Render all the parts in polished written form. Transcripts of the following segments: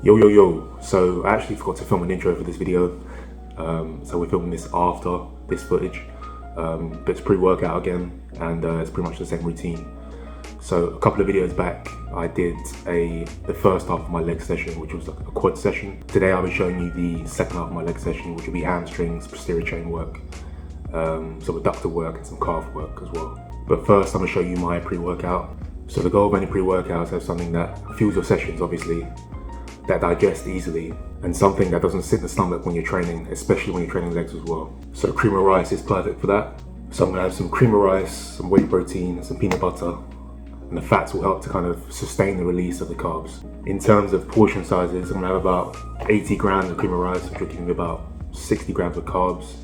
Yo, so I actually forgot to film an intro for this video, so we're filming this after this footage, but it's pre-workout again, and it's pretty much the same routine. So a couple of videos back, I did the first half of my leg session, which was like a quad session. Today I'll be showing you the second half of my leg session, which will be hamstrings, posterior chain work, some adductor work and some calf work as well. But first I'm going to show you my pre-workout. So the goal of any pre-workout is to have something that fuels your sessions, obviously, that digests easily, and something that doesn't sit in the stomach when you're training, especially when you're training legs as well. So cream of rice is perfect for that. So I'm going to have some cream of rice, some whey protein, some peanut butter, and the fats will help to kind of sustain the release of the carbs. In terms of portion sizes, I'm going to have about 80 grams of cream of rice, which will give me about 60 grams of carbs,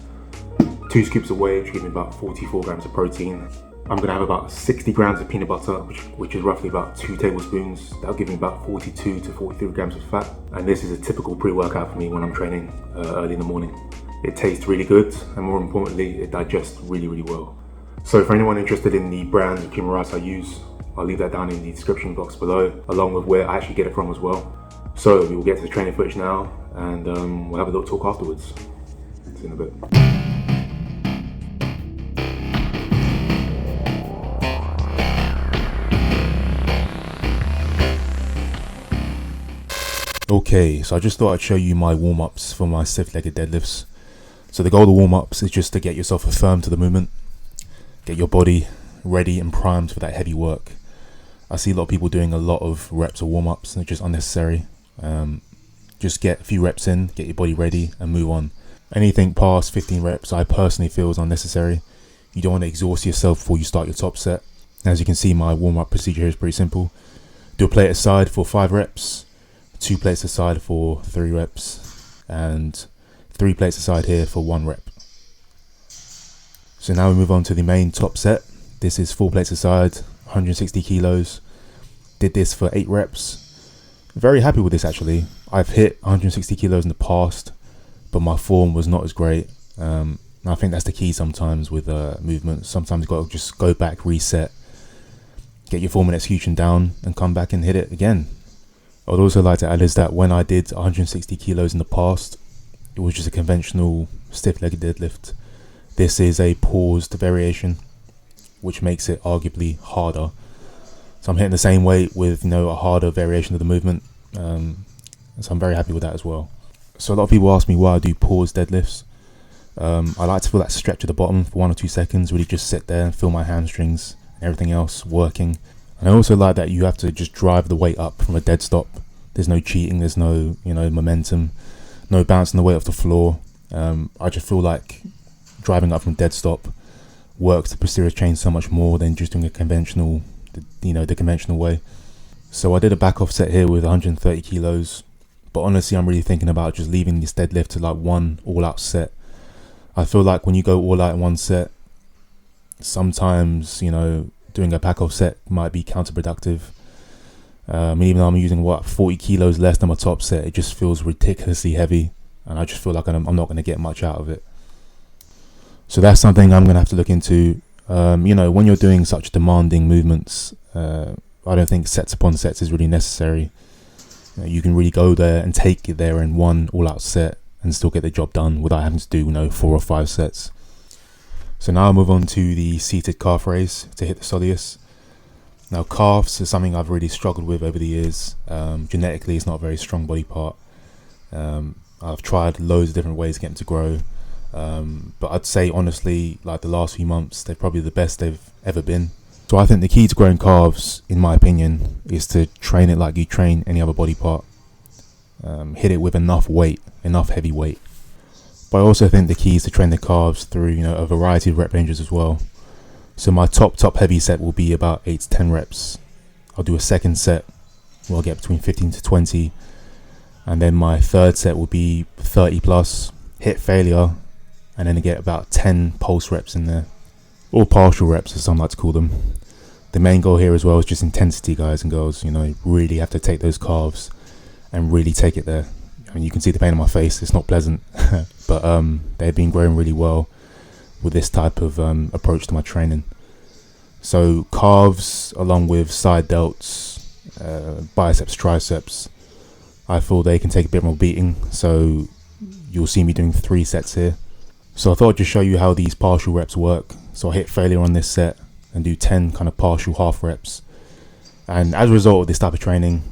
2 scoops of whey, which will give me about 44 grams of protein. I'm going to have about 60 grams of peanut butter, which is roughly about 2 tablespoons. That'll give me about 42 to 43 grams of fat. And this is a typical pre-workout for me when I'm training early in the morning. It tastes really good, and more importantly, it digests really well. So for anyone interested in the brands of cream of rice I use, I'll leave that down in the description box below, along with where I actually get it from as well. So we will get to the training footage now, and we'll have a little talk afterwards. See you in a bit. Okay, so I just thought I'd show you my warm-ups for my stiff-legged deadlifts. So the goal of the warm-ups is just to get yourself firm to the movement, get your body ready and primed for that heavy work. I see a lot of people doing a lot of reps or warm-ups, and it's just unnecessary. Just get a few reps in, get your body ready and move on. Anything past 15 reps I personally feel is unnecessary. You don't want to exhaust yourself before you start your top set. As you can see, my warm-up procedure here is pretty simple. Do a plate aside for 5 reps. 2 plates aside for 3 reps, and 3 plates aside here for 1 rep. So now we move on to the main top set. This is 4 plates aside, 160 kilos. Did this for 8 reps. Very happy with this actually. I've hit 160 kilos in the past, but my form was not as great. I think that's the key sometimes with movement. Sometimes you've got to just go back, reset, get your form and execution down, and come back and hit it again. I would also like to add is that when I did 160 kilos in the past, it was just a conventional stiff-legged deadlift. This is a paused variation, which makes it arguably harder. So I'm hitting the same weight with a harder variation of the movement. So I'm very happy with that as well. So a lot of people ask me why I do paused deadlifts. I like to feel that stretch at the bottom for 1 or 2 seconds, really just sit there and feel my hamstrings and everything else working. And I also like that you have to just drive the weight up from a dead stop. There's no cheating, there's no momentum, no bouncing the weight off the floor. I just feel like driving up from dead stop works the posterior chain so much more than just doing a conventional, the conventional way. So I did a back off set here with 130 kilos, but honestly I'm really thinking about just leaving this deadlift to like one all out set. I feel like when you go all out in one set, sometimes doing a back off set might be counterproductive. Even though I'm using 40 kilos less than my top set, it just feels ridiculously heavy, and I just feel like I'm not going to get much out of it. So that's something I'm going to have to look into. When you're doing such demanding movements, I don't think sets upon sets is really necessary. You can really go there and take it there in one all out set and still get the job done without having to do 4 or 5 sets. So now I'll move on to the seated calf raise to hit the soleus. Now calves is something I've really struggled with over the years. Genetically it's not a very strong body part. I've tried loads of different ways to get them to grow. But I'd say honestly, like the last few months, they're probably the best they've ever been. So I think the key to growing calves, in my opinion, is to train it like you train any other body part. Hit it with enough weight, enough heavy weight. But I also think the key is to train the calves through a variety of rep ranges as well. So my top heavy set will be about 8 to 10 reps. I'll do a second set where I'll get between 15 to 20, and then my third set will be 30 plus, hit failure, and then I get about 10 pulse reps in there, or partial reps as some like to call them. The main goal here as well is just intensity, guys and girls. Really have to take those calves and really take it there. You can see the pain on my face, it's not pleasant, but they've been growing really well with this type of approach to my training. So calves along with side delts, biceps, triceps, I feel they can take a bit more beating, so you'll see me doing 3 sets here. So I thought I'd just show you how these partial reps work. So I hit failure on this set and do 10 kind of partial half reps. And as a result of this type of training,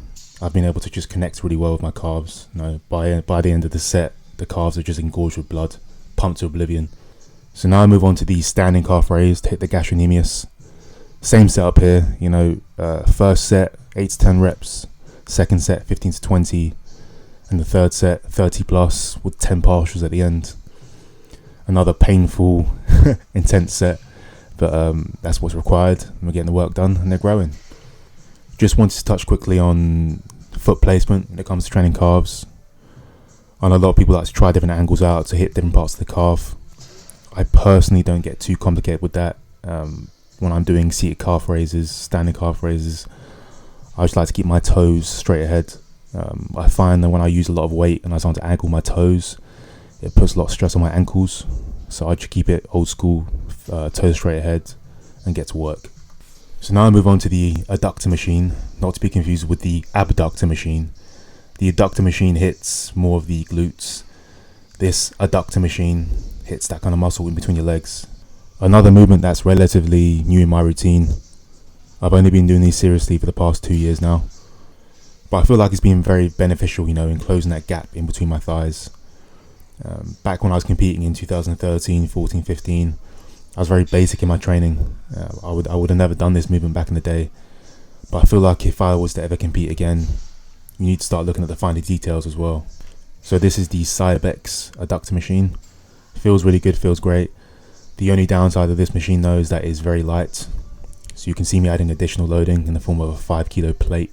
I've been able to just connect really well with my calves. You know, by the end of the set, the calves are just engorged with blood, pumped to oblivion. So now I move on to the standing calf raise to hit the gastrocnemius. Same setup here, you know, first set 8 to 10 reps, second set 15 to 20, and the third set 30 plus with 10 partials at the end. Another painful, intense set, but that's what's required. We're getting the work done and they're growing. Just wanted to touch quickly on foot placement when it comes to training calves. I know a lot of people like to try different angles out to hit different parts of the calf. I personally don't get too complicated with that. When I'm doing seated calf raises, standing calf raises, I just like to keep my toes straight ahead. I find that when I use a lot of weight and I start to angle my toes, it puts a lot of stress on my ankles. So I just keep it old school, toes straight ahead, and get to work. So now I move on to the adductor machine, not to be confused with the abductor machine. The adductor machine hits more of the glutes. This adductor machine hits that kind of muscle in between your legs. Another movement that's relatively new in my routine. I've only been doing these seriously for the past 2 years now, but I feel like it's been very beneficial, you know, in closing that gap in between my thighs. Back when I was competing in 2013, 14, 15, I was very basic in my training. I would have never done this movement back in the day, but I feel like if I was to ever compete again, you need to start looking at the finer details as well. So this is the Cybex adductor machine. Feels really good, feels great. The only downside of this machine though is that it's very light. So you can see me adding additional loading in the form of a 5 kilo plate.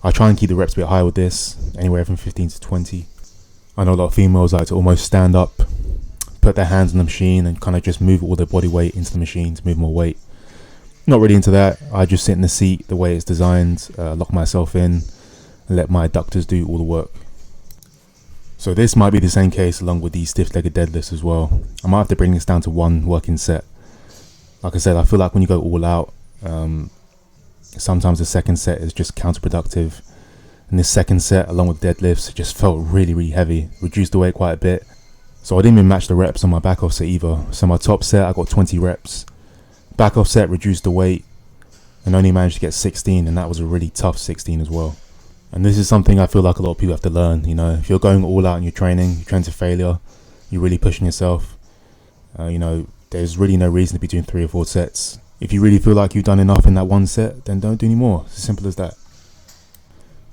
I try and keep the reps a bit higher with this, anywhere from 15 to 20. I know a lot of females like to almost stand up, put their hands on the machine and kind of just move all their body weight into the machine to move more weight. Not really into that. I just sit in the seat the way it's designed, lock myself in and let my adductors do all the work. So this might be the same case along with the stiff-legged deadlifts as well. I might have to bring this down to 1 working set. Like I said, I feel like when you go all out, sometimes the second set is just counterproductive. And this second set, along with deadlifts, it just felt really, really heavy. Reduced the weight quite a bit. So I didn't even match the reps on my back off set either. So my top set, I got 20 reps. Back off set, reduced the weight and only managed to get 16, and that was a really tough 16 as well. And this is something I feel like a lot of people have to learn, you know. If you're going all out in your training, you train to failure, you're really pushing yourself, you know, there's really no reason to be doing 3 or 4 sets. If you really feel like you've done enough in that 1 set, then don't do any more. It's as simple as that.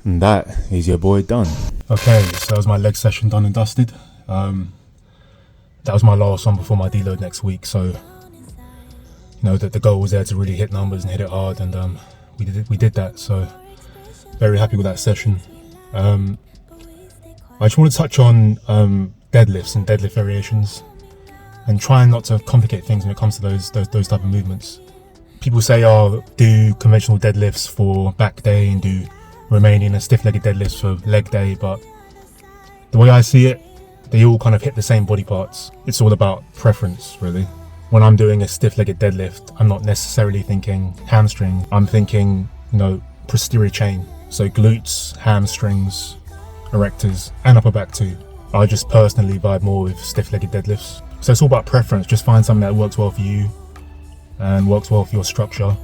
And that is your boy done. Okay, so that was my leg session done and dusted. That was my last one before my deload next week. So, you know, that the goal was there to really hit numbers and hit it hard, and we did that. So very happy with that session. I just want to touch on deadlifts and deadlift variations, and trying not to complicate things when it comes to those type of movements. People say, oh, do conventional deadlifts for back day and do Romanian and stiff-legged deadlifts for leg day, but the way I see it, they all kind of hit the same body parts. It's all about preference, really. When I'm doing a stiff-legged deadlift, I'm not necessarily thinking hamstring. I'm thinking, you know, posterior chain. So glutes, hamstrings, erectors, and upper back too. I just personally vibe more with stiff-legged deadlifts. So it's all about preference. Just find something that works well for you and works well for your structure,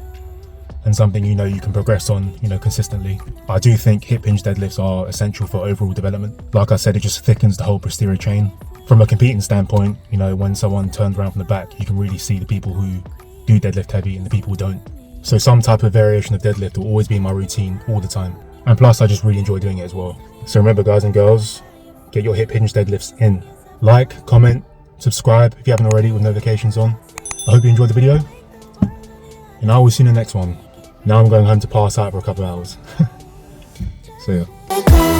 and something you know you can progress on, you know, consistently. I do think hip hinge deadlifts are essential for overall development. Like I said, it just thickens the whole posterior chain. From a competing standpoint, you know, when someone turns around from the back, you can really see the people who do deadlift heavy and the people who don't. So some type of variation of deadlift will always be in my routine all the time. And plus, I just really enjoy doing it as well. So remember, guys and girls, get your hip hinge deadlifts in. Like, comment, subscribe if you haven't already with notifications on. I hope you enjoyed the video, and I will see you in the next one. Now I'm going home to pass out for a couple of hours. See ya.